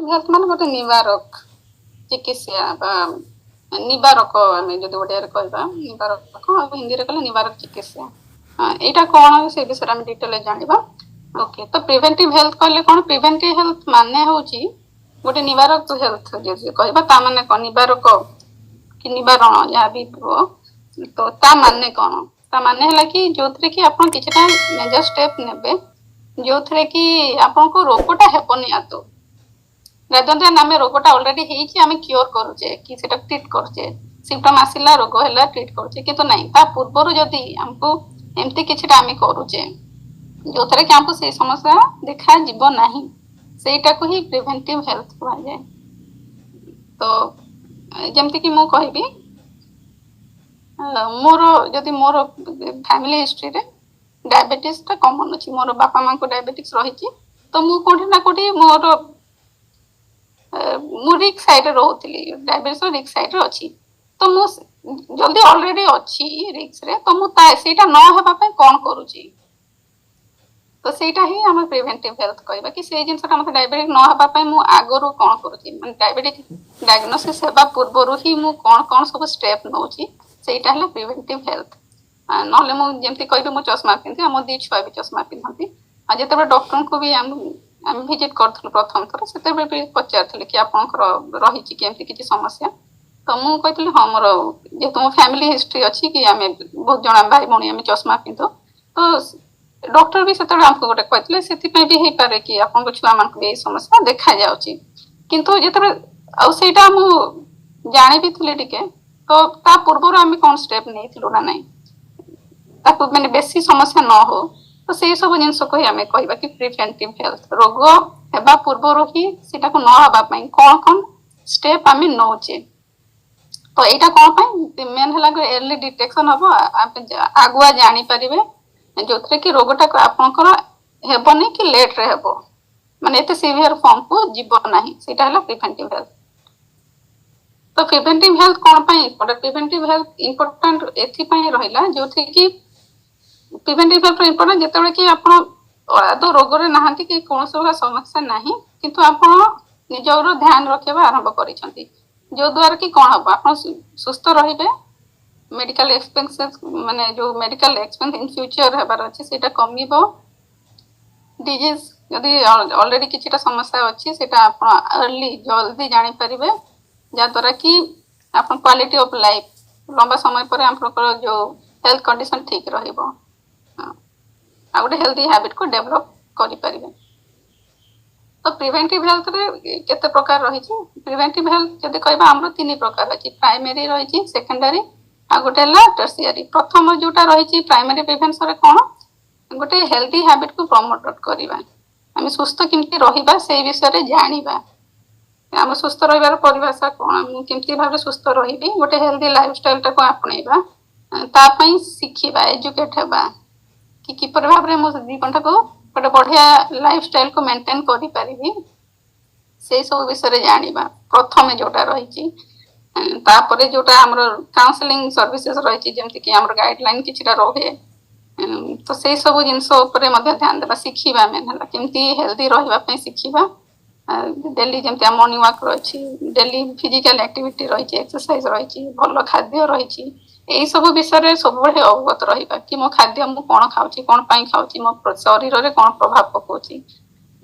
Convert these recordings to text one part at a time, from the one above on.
Health मान गोटे निवारक चिकित्सा निवारक आम जो ओडिया कहवा निवारक हिंदी में कहले निवारक चिकित्सा यहाँ कौन से विषय में डिटेल जाना ओके तो प्रिवेंटिव हेल्थ कहले कौन प्रिवेंटिव हेल्थ माने हूँ गोटे निवारक हेल्थ कहवा ता माने कौन निवारक कि निवारण जहाँ भी तो ता माने कौन ता माने है कि जो थे कि आप किसी मेजर स्टेप ने जो थे कि आपको रोगटा हेनी आदौ रेदर देन आम रोगटा अलरेडी आम क्योर करुचे कि ट्रिट करुचे सिम्पटम आसला रोग है ट्रिट करुचे कि ना पूर्वर जदि आमको एमती किसी आम करुचे जो थे कि आमको से समस्या देखा जीव ना सेटा को ही प्रिवेंटिव हेल्थ कहुए तो जमती कि मु कहबी मोर जदि मोर फैमिली हिस्ट्री रे डायबिटीज टा कॉमन अच्छी मोर बापा माँ को डायबिटीज रही तो मु कोठी ना कोठी मोर मु रिक साइड रोली डायबिटीज रिक साइड अच्छी तो मु जल्दी ऑलरेडी अच्छी रिक्स रे तो मु सेटा न हेबा पई कोन करूची तो सेटा ही हम प्रिवेंटिव हेल्थ कहबा कि से जिनसटा मते डायबिटीज न हेबा पई मु आगरु कोन करूची माने डायबिटीज डायग्नोसिस हेबा पूर्वरु ही मु कोन कोन सब स्टेप नउची सेटा हला प्रिवेंटिव हेल्थ नहले मु जेमति कहबे मु चश्मा पिंधि हम दी छुआ भी चश्मा पिंधती आ जेते डॉक्टर को भी हम विजिट करथुल प्रथम थर सेते भी पचारथुल कि आपनकर रही छि केमति किछि समस्या तो मु कहथुल हां मोर जेतु मो फैमिली हिस्ट्री अछि कि आमे बहुत जणा भाई भणी आमे चश्मा पिंधो तो डॉक्टर भी सेते हमको गोटे कहथले सेति पे भी हे पारे कि आपन छुआ मान को ए समस्या देखा जाउछि किंतु जेते आ सेटा मु जानि भी थिले टिके तो ता पूर्व आम कौन स्टेप नहीं ना ना माने बेसी समस्या न हो तो से सब जिन को ही आम कहबा कि प्रिवेंटिव हेल्थ रोग हेबा पूर्व ही सेटा को न हबा पई कौन कौन स्टेप आम नौचे तो एटा कौन मेन है अर्ली डिटेक्शन हम आगुआ जानी पारे जो थे कि रोगटा आपंकर हेबनी कि लेट रे हेबो माने एते सीवियर फॉर्म को जीव नाही सेटा है प्रिवेंटिव हेल्थ तो प्रिवेंटिव हेल्थ कौन प्रिवेंटिव हेल्थ इम्पोर्टेंट एथि रहा जो थी कि प्रिवेंटिव हेल्थ इम्पोर्टेंट जिते कि आप आदौ रोग रे नहांती कि कौन सब समस्या नहीं किंतु आप निजर ध्यान रखा आरंभ कर जो द्वारा कि कौन हम आप सुस्थ रे मेडिकल एक्सपेंसेस माने जो मेडिकल एक्सपेंस इन फ्यूचर हेबार अच्छे सेटा कमिबो डिजीज यदि ऑलरेडी किछिटा समस्या अच्छी सेटा आप अर्ली जल्दी जानी पारिबे जहाँद्वारा कि आप क्वालिटी ऑफ लाइफ लंबा समय पर आप जो हेल्थ कंडीशन ठीक रहिबो आ गोटे हेल्दी हैबिट को डेवलप करि परिबे तो प्रिवेंटिव हेल्थ रे केते प्रकार रही प्रिवेंटिव हेल्थ जदि कहबा हमरो तीन प्रकार अछि प्राइमरी रही सेकेंडरी आ गोटे टर्शियरी प्रथम जोटा रही प्राइमरी प्रिवेंशन रे कोन गोटे हेल्दी हैबिट को प्रमोट करबा हम सुस्थ केमती रहिबा से विषय रे जानिबा आम सुस्थ रही परिभाषा कौन केमती भाव सुस्थ रही गोटे हेल्दी लाइफस्टाइल टाइल आपणेबा तापाई शिखिबा एजुकेट हेबा कि किपर भाव में मो जीवन को गोटे बढ़िया लाइफस्टाइल को मेंटेन करि परिबी से सब विषय जानिबा प्रथम जोटा रही तापरे जोटा हमर काउंसलिंग सर्विसेज रही जेमति कि हमर गाइडलाइन किछटा रहे तो से सब जिंस ऊपर ध्यान देबा शिखिबा मेन हला केमती हेल्दी रहिबा पई शिखिबा डेली जमती मॉर्निंग वॉक रही डेली फिजिकल एक्टिविटी रही एक्सरसाइज रही भल खाद्य रही यही सब विषय सब अवगत रहा कि मो खाद्य मु कौन खाऊँ कौन खाऊँ मो शरीर में कौन प्रभाव पकाउछि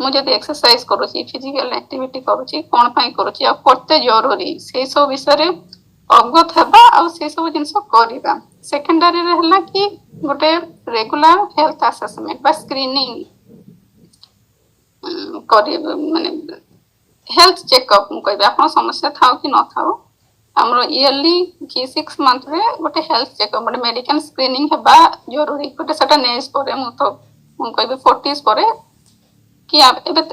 मुझे एक्सरसाइज करुँची फिजिकल एक्टिविटी करुँची कौन करुँची आ करते जरूरी से सब विषय अवगत होगा आ से सब जिनस करवा सेकेंडरी है कि गोटे रेगुलर हेल्थ असेसमेंट बा स्क्रीनिंग माने हेल्थ चेकअप मुझे आप समस्या था कि न था आमर इयरली कि 6 मंथ रे गोटे हेल्थ चेकअप गोटे मेडिकल स्क्रीनिंग हेबा जरूरी गोटे सेटा नेज परे मु तो मु कहबे 40s परे कि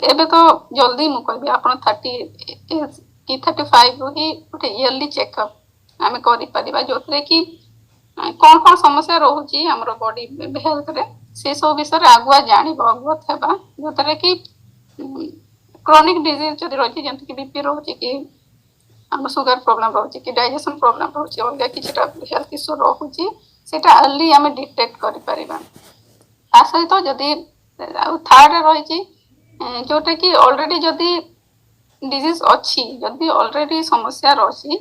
एबे तो जल्दी मु कहबे आपण 30 कि 35 रो ही गोटे इयरली चेकअप आमे करि परिबा जोतरे कि कौन कौन समस्या रोची हमर बॉडी हेल्थ रे से सब विषय आगुआ जानिबो अवगत हेबा जोतरे कि क्रोनिक डिजीज जदि रही जमती कि बीपी रोचे कि आम सुगर प्रोब्लेम रोचे कि डाइजेशन प्रोब्लेम रोचे अलग किसी हेल्थ इश्यू रोचे सेटा अर्ली आम डिटेक्ट कर परिबा ता सहित जदि थर्ड रही जोटा कि ऑलरेडी जदि डिजीज अच्छी जदि ऑलरेडी समस्या रही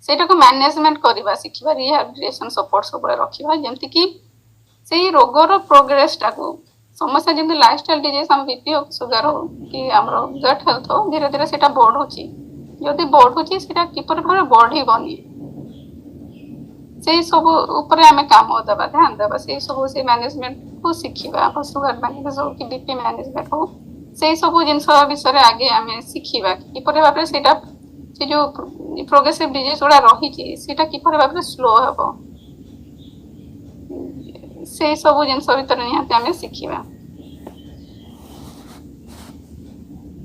सेटा को मैनेजमेंट करवा शिखा रिहैबिलिटेशन सपोर्ट सब रखा जमती कि से रोगर प्रोग्रेस टाको समस्या जमी लाइफस्टाइल डिजीज हम बीपी हो सुगर हो कि गट हेल्थ हो धीरे धीरे से बढ़ुची जदि बढ़ुची से किपर भाव बढ़नी से सब ऊपर आम कम देवा ध्यान देवा से सब से मैनेजमेंट को शिखा सुगर मैनेजमेंट हो कि बीपी मैनेजमेंट हो से सब जिनस विषय आगे आम शिखा किपर भाव से जो प्रोग्रेसिव डिजीज गुड़ा रही किपर भाव स्लो हम से सब जिनस भर निहाती आम शिखा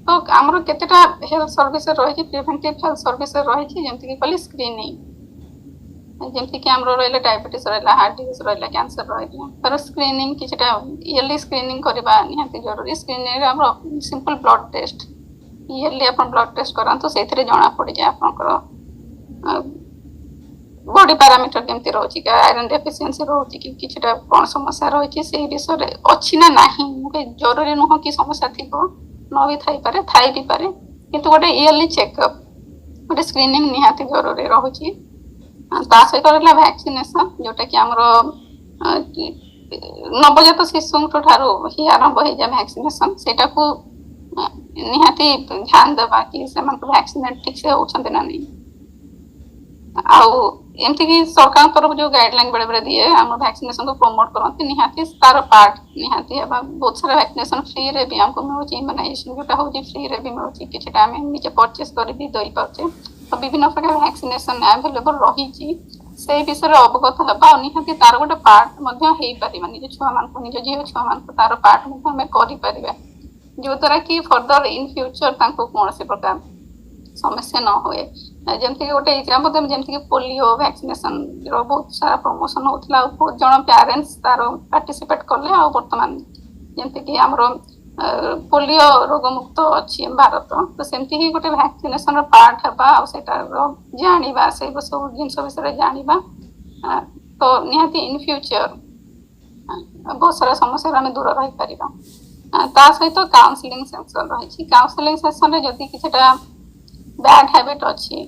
तो आमर केतेटा हेल्थ सर्विस रही प्रिवेंटिव हेल्थ सर्विस रही जमती कहली स्क्रीनिंग जमती कि रहा डायबिटीज रहा हार्ट डिजीज रहा कैंसर रहा तार स्क्रीनिंग कि इयरली स्क्रीनिंग करवा निहाती जरूरी screening simple blood test yearly आप ब्लड टेस्ट करातु से जना पड़ जाए आप बॉडी पैरामीटर केमती रोची आयरन डेफिशिएंसी रोची कि किछटा कौन समस्या रही से विषय अच्छी ना नहीं जरूरी नुह कि समस्या थी न भी थाई भी पारे किंतु गोटे इयरली चेकअप गोटे स्क्रीनिंग निहाती जरूरी रही सहित रहा वैक्सीनेशन जोटा कि आमर नवजात शिशु ही आरंभ हो जाए वैक्सीनेशन सेटा को निहाती ध्यान देवा कि वैक्सीनेट ठीक से होती ना नहीं आमती कि सरकार तरफ जो गाइडलाइन बेले बेले दिए आम वैक्सीनेशन को प्रमोट करते निहाती तार पार्ट निहाती बहुत सारा वैक्सीनेशन फ्री रे भी आमको मिलूँ इम्यूनाइजेशन जोटा हो फ्री रे भी मिलूँ कि आम निजे परचेस कर भी दे पारे तो विभिन्न प्रकार वैक्सीनेशन अवेलेबल रही से विषय अवगत होगा निहाती तार गोटे पार्ट निज छुआ मान निज झील छुआ मान तार पार्ट आम कर जो द्वारा कि फर्दर इन फ्यूचर कौन से प्रकार समस्या न हुए जमती गोटे एग्जाम जमती पोलियो वैक्सीनेशन बहुत सारा प्रमोशन होता बहुत जन पेरेंट्स तार पार्टिसिपेट कले बर्तमान जमती कि आमर पोलियो रोग मुक्त अच्छी भारत तो सेमती ही गोटे वैक्सीनेशन पार्ट है जाना से सब जिन विषय जाना तो निहाती इन फ्यूचर बहुत सारा समस्या आम दूर रही पार सहित काउनसिलिंग सेक्शन रही काउनसिलिंग सेक्शन जदि किछटा बैड हैबिट अच्छी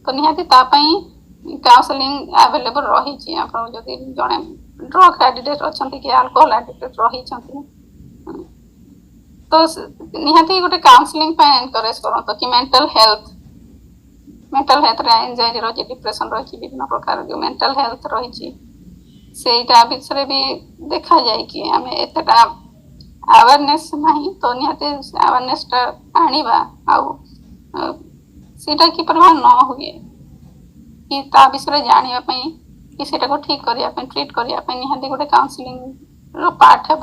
तो निहाती काउनसिलिंग अवेलेबल रही जदि जड़े ड्रग एडिक्टेड अच्छा कि अल्कोहल एडिक्टेड रही तो निहाती गोटे काउनसिलिंग एनकरेज करते कि मेंटल हेल्थ एंजाइटी रही डिप्रेशन रही विभिन्न प्रकार जो मेंटल हेल्थ रही से विषय भी देखा जाए कि आम एतटा अवेयरनेस नहीं तो निहाती अवेयरनेस आनिबा सेटा कि प्रभाव न हुए कि ता विषय जानापी कि सेटा को ठीक करने ट्रीट करने निहाती गोटे काउनसिलिंग पार्ट है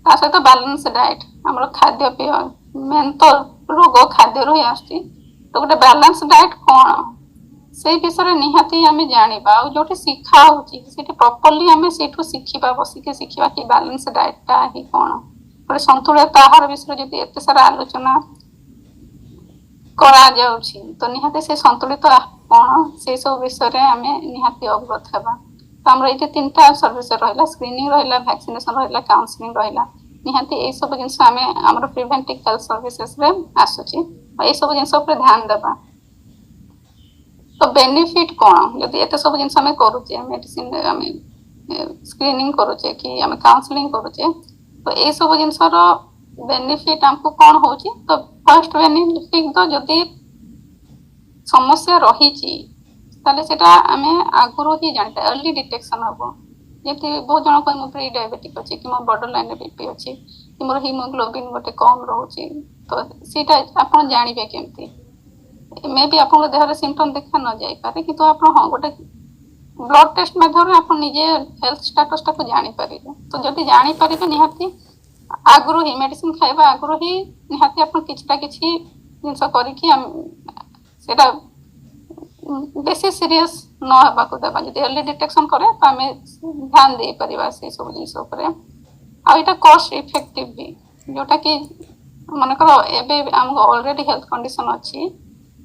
सहित बैलेंस डाइट आम खाद्यपेय मेन तो रोग खाद्य रही आसती तो गोटे बैलेंस डाइट कौन से विषय निहाती आम जाना जो शिखा होती प्रॉपर्ली आम से शिखा बसिक शिखा कि बैलेंस डाइटा ही कौन गोटे संतुलित आहार विषय जब एत सारा आलोचना करा जाउछि तो निहाती से संतुलित कौन से सब विषय आम निहाती अवगत होगा तो आम ये तीन टा सर्विस रहा स्क्रीनिंग रहा वैक्सीनेशन रहा काउनसिलिंग रहा निहाती ये सब जिन आम प्रिवेंटिव हेल्थ सर्विसेस आसूची ये सब जिन ध्यान देवा तो बेनिफिट कौन जब एत सब जिन करुचे मेडिसिन आम स्क्रीनिंग करुचे कि आम काउनसिलिंग करुचे तो ये सब जिन बेनिफिट आमको कौन हो तो फर्स्ट बेनिफिट तो जदि समस्या रही आम आगुरी ही जानते अर्ली डिटेक्शन हम जमी बहुत जन कह प्री डायबिटिक अच्छी कि मोर बॉर्डर लाइन बीपी अच्छी कि मोर हिमोग्लोबिन गोटे कम रोचे तो सीटा आप जानवे केमती मे भी आप देहर सिम्पटम देखा न जाई पारे कि तो आप हाँ गोटे ब्लड टेस्ट माध्यम आप निजे हेल्थ स्टेटस टाक जानीपर तो जब जानीपर निहाती आगुरी ही मेडिसिन खाइबा आगुरी ही निहाती आप किछटा किछि जिनस करिकी बेसी सीरियस न होगा को देबा जदि अर्ली डिटेक्शन करे तो आम ध्यान दे परिबा से सब जिनस ऊपर आ एटा कॉस्ट इफेक्टिव भी जोटा कि मन कर एबे हम ऑलरेडी हेल्थ कंडीशन अच्छी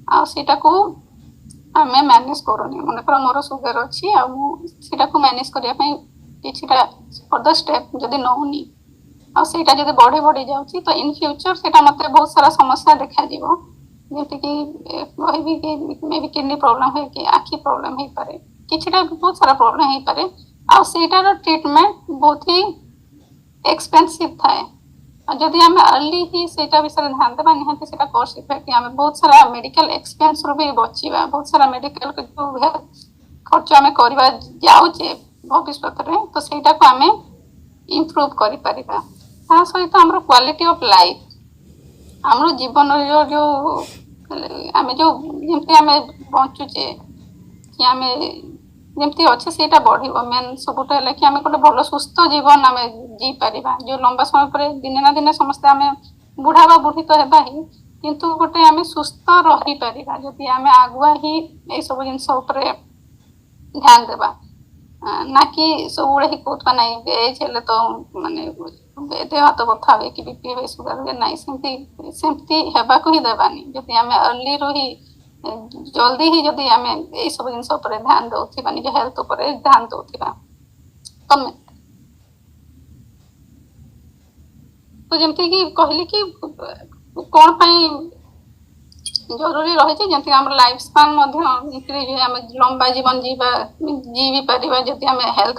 आ सेटा को आम मैनेज करूनी मन कर मोर सुगर अच्छी आटा को मैनेज करने किछटा फर्दर स्टेप जदि नौनी आटा जब बढ़ी बढ़ी जाऊँगी तो इन फ्यूचर से मत बहुत सारा समस्या देखा जैसे कि कहबी कि मे बी किडनी प्रोब्लेम है कि आखि प्रोब्लेम हो पारे किछटा बहुत सारा प्रोब्लेम हो पारे आ सेटार ट्रीटमेंट बहुत ही एक्सपेंसिव थाए जदि आम अर्ली ही सेटा विषय ध्यान देवा निहाती सेटा कोर्स इफेक्ट आम बहुत सारा मेडिकल एक्सपेंस रू भी बचिबा बहुत सारा मेडिकल जो खर्च आम करवा जाऊे भविष्य में तो सेटा को आम इम्प्रूव कर परिबा ता सहित हमर क्वालिटी ऑफ लाइफ हमर जीवन जो आम जो जमती आम बंचुचे कि आम जमती अच्छे से बढ़ मेन सबुठ है कि आम गोटे भल सुस्थ जीवन आम जी पार जो लंबा समय पर दिने ना दिने समस्ते आम बुढ़ा बा बुढ़ी तो है ही किंतु गोटे आम सुस्थ रही पार जदि आम आगुआ ही ये सब जिन ध्यान देवा ना कि सब ही कहता ना एज हेल्ले तो माने देह हाथ बथा हुए कि बीपी हुए सुगर हुए ना सेमती हेबाकू ही देवानी जदि आम अर्ली रू ही जल्दी ही जदि आम ये सब जिन ध्यान दौथिबा निज हेल्थ उपर ध्यान दौथिबा तो जमती कि कहली कि कौन पाई जरूरी रही जमी आम लाइफ स्पान इंक्रीज हुए आम लंबा जीवन जी भी पार जदि आम हेल्थ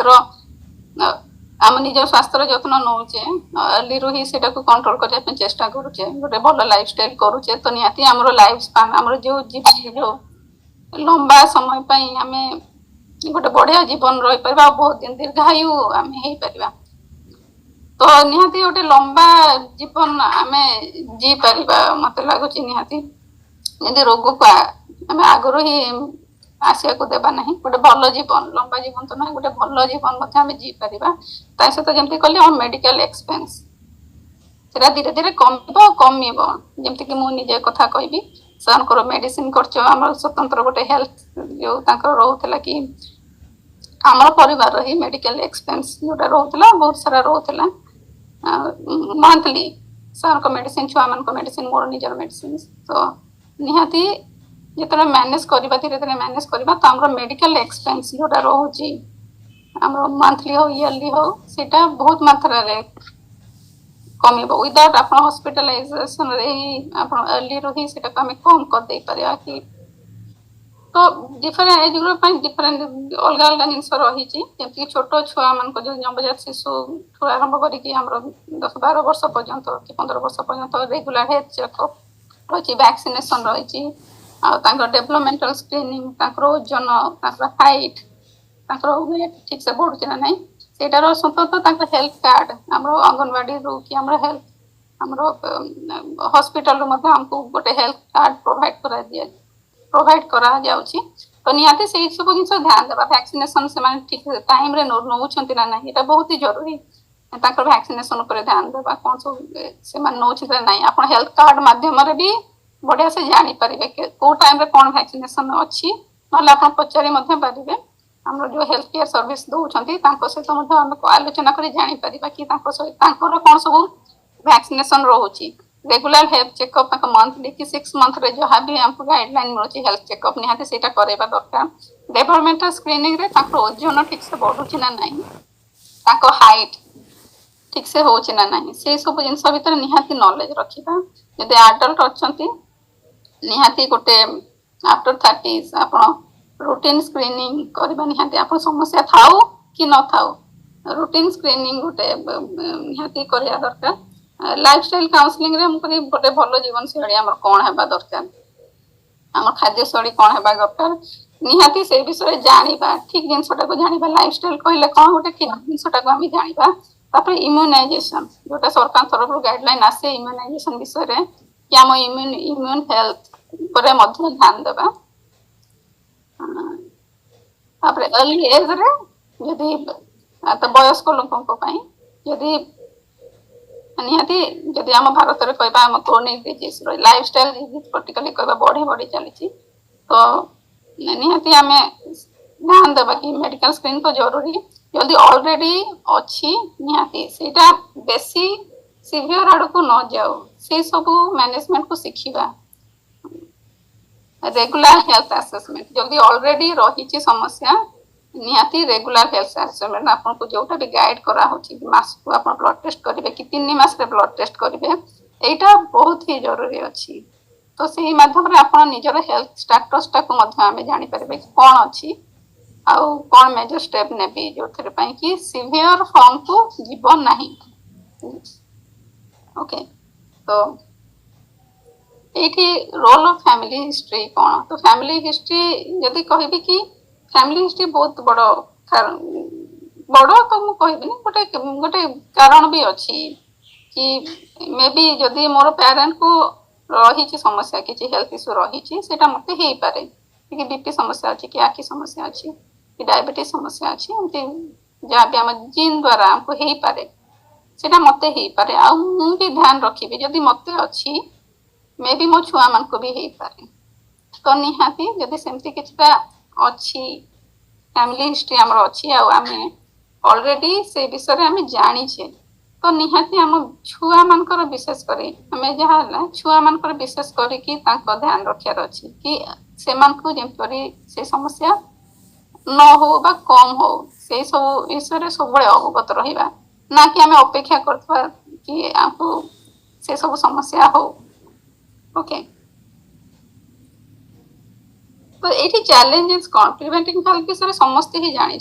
आम निज स्वास्थ्य जत्न नौचे अर्ली रू ही से कंट्रोल करने चेष्टा करुचे गोटे भल लाइफ स्टाइल करुचे तो निहाती आम लाइफ स्पान आम जो जीवन जो लंबा समय आम गोटे बढ़िया जीवन रही पार बहुत दिन दीर्घायु आम हो पार तो निहाती गोटे लंबा जीवन आम जी पार मत लगुच निहाती जदि रोग को आम आगु ही आसिया को देवा ना गोटे भल जीवन लंबा जीवन तो ना गोटे भल जीवन आम जी पार ता सहित जमी कहली हम मेडिकल एक्सपेंस से धीरे धीरे कम जमती कि मुझे कथा कहबी सर मेडिसिन खर्च आम स्वतंत्र गोटे हेल्थ जो रोला कि आम परिवार ही मेडिकल एक्सपेंस जोटा रोला बहुत सारा रोला मंथली सर मेडिसिन छुआ मान मेडिसिन मोर निजर मेडिसिन तो निहाती जिते मैनेज करवा धीरे धीरे मैनेज करवा तो आम मेडिकल एक्सपेंस जोटा रोचे आम मंथली हो इयरली हो सीटा बहुत मात्रा रे कम विदाउट आप हॉस्पिटलाइजेशन अर्ली रू ही आम कम कर दे पार कि तो डिफरेंट एज ग्रुप डिफरेंट अलग अलग जिन रही जमी छोट छुआ मान जो नवजात शिशु आरंभ कर 10-12 वर्ष पर्यंत कि 15 वर्ष पर्यंत रेगुलर हेल्थ चेकअप रही वैक्सीनेशन रही डेभलपमेंटल स्क्रीनिंग ओजन हाइट वेट ठीक से बढ़ुचे ना ना सेटार स्वतंत्र हेल्थ कार्ड आम अंगनवाड़ी रू कि हॉस्पिटल आमको गोटे हेल्थ कार्ड प्रोवाइड करा जाउची तो निहाती से सब जिन ध्यान देवा वैक्सीनेशन से ठीक टाइम रे नौछंती ना नहीं ये बहुत ही जरूरी वैक्सीनेशन पर ध्यान देवा कौन सब नौछंती ना आप हेल्थ कार्ड माध्यम भी बढ़िया से जानी पारे कौ टाइम रे कौन वैक्सीनेशन अच्छी ना आप पचारि पारे आम जो हेल्थ केयर सर्विस दौरान सहित आलोचना कर जापर कि कौन सब वैक्सीनेशन रोचे रेगुलर हेल्थ चेकअप मंथली कि 6 मंथ रे जहाँ भी हमको गाइडलाइन मिलूँ हेल्थ चेकअप निहाती से करवा दरकार डेभलपमेंटल स्क्रीनिंग रे ओजन ठीक से बढ़ुची ना ना हाइट ठीक से होची ना ना से सब जिन भर निहाती नॉलेज रखा जब एडल्ट अच्छा निहाती गोटे आफ्टर 30 आप रूटीन स्क्रीनिंग करबा निहाती आप समस्या थाउ कि न थाउ रूटीन स्क्रीनिंग गोटे निहाती करिया दरकार लाइफस्टाइल काउंसलिंग रे हमको गोटे भल जीवन शैली आम कौन है दरकार आम खाद्य शैली कौन है दरकार निहाती से विषय जाना ठीक जिनसा को जाना लाइफस्टाइल कहले कौन गोटे ठीक जिनसा को आम जाना इम्यूनाइजेशन जोटा सरकार तरफ गाइडलाइन आसे इम्यूनाइजेशन विषय कि आम इम्यून हेल्थ पर ध्यान देवा अर्ली एज रे जदि वयस्क लोक जदि निहाती जदि आम भारत में कहबा आम chronic disease lifestyle disease particularly कहबा बढ़ी बढ़ी चली तो निहाती आम ध्यान देवा कि मेडिकल स्क्रीन तो जरूरी जल्दी ऑलरेडी अच्छी निहाती सेटा बेसी सीवियर आड़ को न जाओ से सब मैनेजमेंट को शिखिबा रेगुलर हेल्थ असेसमेंट जल्दी ऑलरेडी रही समस्या निहाती रेगुलर हेल्थ असेसमेंट आपको जोटा भी गाइड करा होची मास को आप ब्लड टेस्ट करेंगे कि 3 मास रे ब्लड टेस्ट करेंगे एटा बहुत ही जरूरी अच्छी तो से माध्यम आपण निजर हेल्थ स्टेटस टाक आम जापर कौन अच्छी आउ कौन मेजर स्टेप ने जो कि सीवियर फॉर्म को जीव नहीं। ओके तो ये रोल ऑफ फैमिली हिस्ट्री कौन तो फैमिली हिस्ट्री जदि कहबी कि फैमिली हिस्ट्री बहुत बड़ बड़ तो मुझे गोटे गोटे कारण भी अच्छी कि मे बी जदि मोर पेरेंट को रही समस्या किसी हेल्थ इश्यू रही से मत हो पारे कि बीपी समस्या अच्छी कि आखि समस्या अच्छी कि डायबिटीज समस्या अच्छी एमती जहाँ भी आम जीन द्वारा आमको हो पारे से मत हो पारे आ भी ध्यान रखी जदि मत अच्छी मे बी मो छुआ मान को भी हो पारे तो निहाती जदि सेमती किछटा अच्छी फैमिली हिस्ट्री आमर अच्छी आम ऑलरेडी से विषय आम जानीचे तो निहाती आम छुआ मानकर विशेष करी आम जहाँ छुआ मानकर विशेष करिकी ध्यान रखार अच्छी कि से जमीपरी से समस्या न हो बा कम हो से सब विषय सब अवगत रहा ना कि आम अपेक्षा करथवा कि आपको से सब समस्या हो। ओके तो ये चैलेंजेस कौन प्रिवेंटिंग हेल्थ विषय समस्ते ही जानी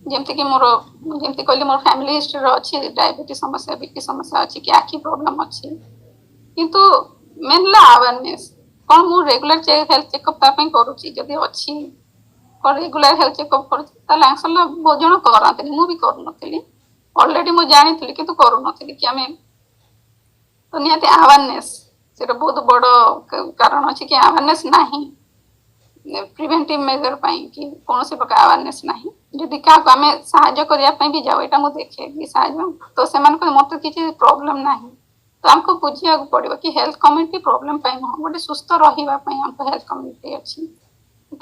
जमती कि मोर जमती कहली मोर फैमिली हिस्ट्री अच्छी डायबिटीज समस्या बीपी समस्या अच्छी कि आखि प्रॉब्लम अच्छी किंतु मेन अवेयरनेस कौन मु रेगुलर हेल्थ चेकअप करुच्ची जदि अच्छी रेगुलर हेल्थ चेकअप कर बहुत जन करते मुझे करूनी ऑलरेडी मुझे जानी कि करूनी कि आम तो निहाती अवेयरनेस से बहुत बड़ कारण अच्छी कि अवेयरनेस नहीं प्रिवेंटिव मेजर कि कौन से प्रकार अवेयरनेस नहीं जदि क्या आम साहाय्य करने भी जाओ यहाँ मुझे देखे कि साहाय्य तो से मत किसी प्रॉब्लम नहीं तो आमको बुझा पड़ो कि हेल्थ कम्युनिटी प्रॉब्लम नुह गोटे सुस्थ रही आमको हेल्थ कम्युनिटी अच्छी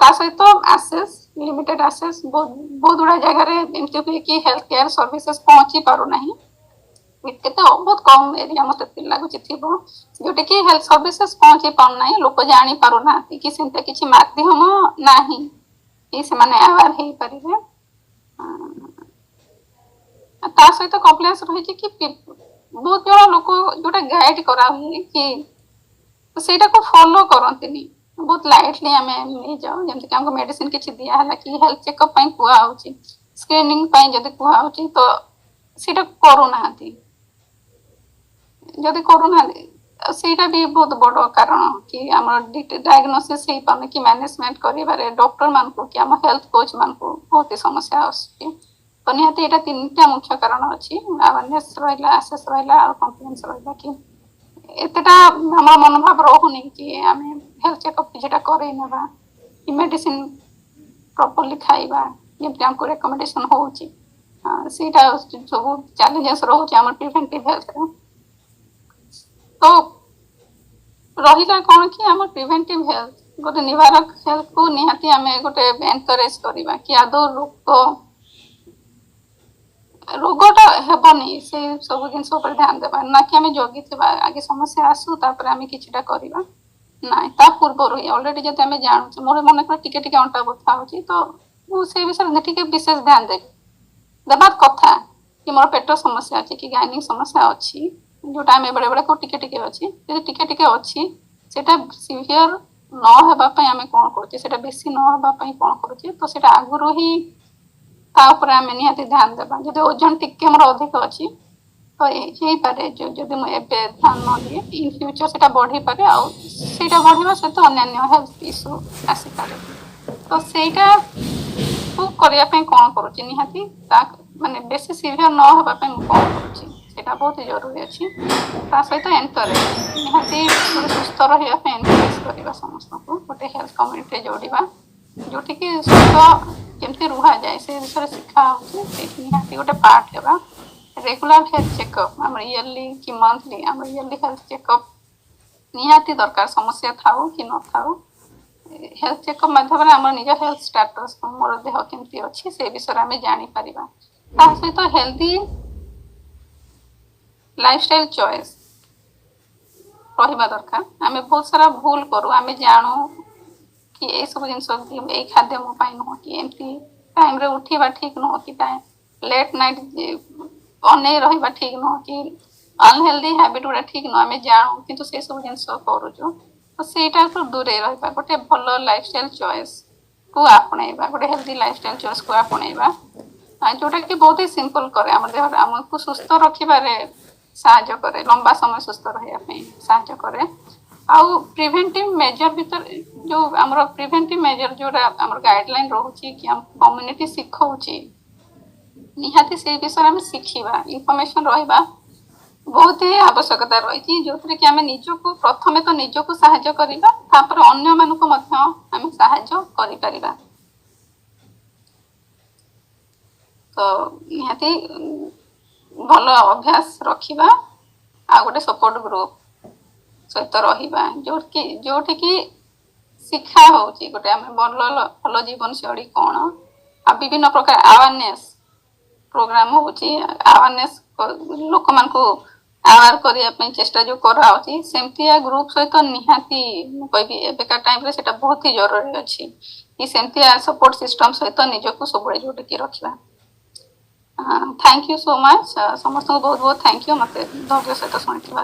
ता सहित आसेस लिमिटेड आसेस बहुत गुड़ा जगह एमती हुए कि हेल्थ केयर सर्विसेज पहुंची पारना केते बहुत कम एरिया मत लगुच जोटा कि हेल्थ सर्विसेज पहुंची पारना लोक जानी पारना कि सेमता किसी माध्यम नहीं कि से अवेयर हो पारे ता सहित कम्प्लेन्स रही कि बहुत जन लोक जोटा गाइड करा हुए कि सेटा को फॉलो करती बहुत लाइटली आम नहीं जाओ जमीक आमको मेडिसिन किसी दिहला कि हेल्थ चेकअप कहु स्क्रीनिंग जब कहु तो सीटा करूना जदि करूना सीटा भी बहुत बड़ कारण कि आम डायग्नोसिस हो पाने कि मैनेजमेंट कर डॉक्टर मान को कि आम हेल्थ कोच मान को बहुत ही समस्या आसूँ तो निहाती यहाँ तीन टा मुख्य कारण अच्छी अवेयरनेस रहा आसेस रहा और कम्प्लेन्स रहा कि एतटा आम मनोभाव रोनी कि आम हेल्थ चेकअप किसी करवा कि मेडिसिन प्रॉपर्ली खाइबा जमी आमको रेकमेंडेशन होटा सब चैलेंजेस रोचे आम प्रिवेंटिव हेल्थ तो रहा कौन कि आम प्रिवेंटिव हेल्थ गोटे निवारक हेल्थ को निहाती आम गोटे एनकरेज करवा कि आदौ रोगटा हेबनी से सब जिन ध्यान देवा ना कि आम जगी आगे समस्या आसू आम किछिटा करवा ना ता पूर्व ही ऑलरेडी जब आम जानूँ मोर मन कर टिके अंटा बथा हो तो मुझे विषय टे विशेष ध्यान देवा कथा कि मोर पेट समस्या अच्छी कि गाइनिंग समस्या अच्छी जोटा आम बेले बेले टिके टिके अच्छी टिके टिके अच्छी सेटा सीवियर नहवाई आम कौन करें बेसी नहवाई कौन करुचे तो सेटा आगुरी ही आम निहाती ध्यान देवा जब ओजन टिके मोर अधिक अच्छी तो यही पारे जब मुझे ध्यान न दिए इन फ्यूचर से बढ़ी पारे आईटा बढ़ा सहित अन्य हेल्थ इश्यू आसी पारे तो सेटा करने कौन करुच्ची निहाती माने बेसी सीवियर न होगापी कौन करुच्ची सेटा बहुत जरूरी अच्छी सहित एनकरेज निहाती सुस्थ रहा एनकरेज करवा समस्त को गोटे हेल्थ कम्युनिटी जोड़ा जोटि कि सुस्थ केमती रुहा जाए से विषय शिखा निहाती गोटे पार्ट है रेगुलर हेल्थ चेकअप आम इयरली कि मंथली आम इयरली हेल्थ चेकअप निहाती दरकार समस्या थाउ कि न थाउ हेल्थ चेकअप माध्यम आम निज हेल्थ स्टेटस मोर देह केमती अच्छी से विषय आम जापर सहित हेल्दी लाइफस्टाइल चॉइस रहा दरकार आम बहुत सारा भूल करूँ आम जानू कि ये सब जिन ये खाद्य मोपाई नुह कि एमती टाइम रे उठा ठीक नुह कि लेट नाइट अनै रहा ठीक नुह कि अनहेल्दी हैबिट गुड़ा ठीक नुह आम जानू कि से सब जिन करुचु तो सेटा को दूरे रहबा गोटे भलो लाइफस्टाइल चॉइस को आपणेबा गोटे हेल्दी लाइफस्टाइल चॉइस को आपणेबा जोटा कि बहुत ही सिंपल करे हम देह हमको सुस्थ रखिबारे साहाय्य करे लंबा समय सुस्थ रहिया पे साहाय्य करे आउ प्रिवेंटिव मेजर भीतर जो हमर प्रिवेंटिव मेजर जोटा हमर गाइडलाइन रहउची कि हम कम्युनिटी सिखौची निहाती से विषय हम शिखिबा इन्फॉर्मेशन रहइबा बहुत ही आवश्यकता रही जो कि आम निजक प्रथमे तो निजक साहाय्य करवा तापर अन्य मानक आम साहाय्य करिपरिबा तो निहाती भल अभ्यास रखिबा आ गोटे सपोर्ट ग्रुप सहित रहिबा जोठी कि शिक्षा होची गोटे आम भल जीवन शैली कौन आ विभिन्न प्रकार अवेयरनेस प्रोग्राम होची अवेयरनेस लोक मान को आवार करने चेष्टा जो कराऊँगी सेमती ग्रुप सहित निहाती कहबी एबेका टाइम रे सेटा बहुत ही जरूरी अच्छी कि सेमती सपोर्ट सिस्टम सहित निजक सब जोड़िकी रखा थैंक यू सो मच समस्त बहुत बहुत थैंक यू मत धैर्य सहित शुणी